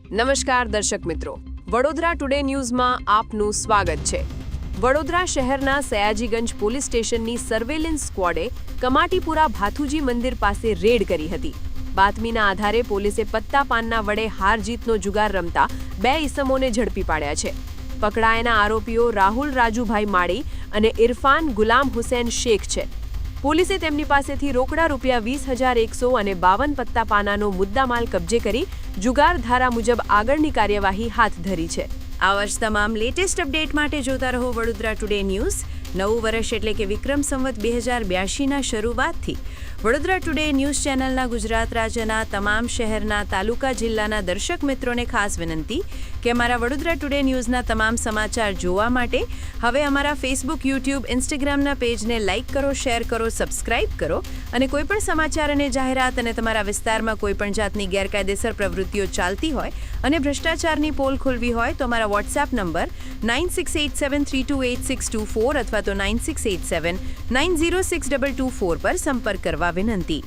નમસ્કાર દર્શક મિત્રો, વડોદરા ટુડે ન્યૂઝમાં આપનું સ્વાગત છે। વડોદરા શહેરના સયાજીગંજ પોલીસ સ્ટેશનની સર્વેલન્સ સ્ક્વોડે કમાટીપુરા ભાથુજી મંદિર પાસે રેડ કરી હતી। બાતમીના આધારે પોલીસે પત્તા પાનના વડે હાર જીતનો જુગાર રમતા 2 ઈસમોને ઝડપી પાડ્યા છે। પકડાયેલા આરોપીઓ રાહુલ રાજુભાઈ માળી અને ઇરફાન ગુલામ હુસૈન શેખ છે। પોલીસે તેમની પાસેથી રોકડા રૂપિયા 20,100 અને 52 પત્તા પાનાનો મુદ્દામાલ કબજે કરી જુગાર ધારા મુજબ આગળની કાર્યવાહી હાથ ધરી છે। આવા જ તમામ લેટેસ્ટ અપડેટ માટે જોતા રહો વડોદરા ટુડે ન્યૂઝ। નવું વર્ષ એટલે કે વિક્રમ સંવત 2082ના શરૂઆતથી વડોદરા ટુડે ન્યૂઝ ચેનલના ગુજરાત રાજ્યના તમામ શહેરના તાલુકા જિલ્લાના દર્શક મિત્રોને ખાસ વિનંતી કે અમારા વડોદરા ટુડે ન્યૂઝના તમામ સમાચાર જોવા માટે હવે અમારા ફેસબુક, યુટ્યુબ, ઇન્સ્ટાગ્રામના પેજને લાઇક કરો, શેર કરો, સબસ્ક્રાઇબ કરો અને કોઈપણ સમાચાર અને જાહેરાત અને તમારા વિસ્તારમાં કોઈપણ જાતની ગેરકાયદેસર પ્રવૃત્તિઓ ચાલતી હોય અને ભ્રષ્ટાચારની પોલ ખોલવી હોય તો અમારા વોટ્સએપ નંબર 9687328624 અથવા તો 9687906224 પર સંપર્ક કરવા વિનંતી।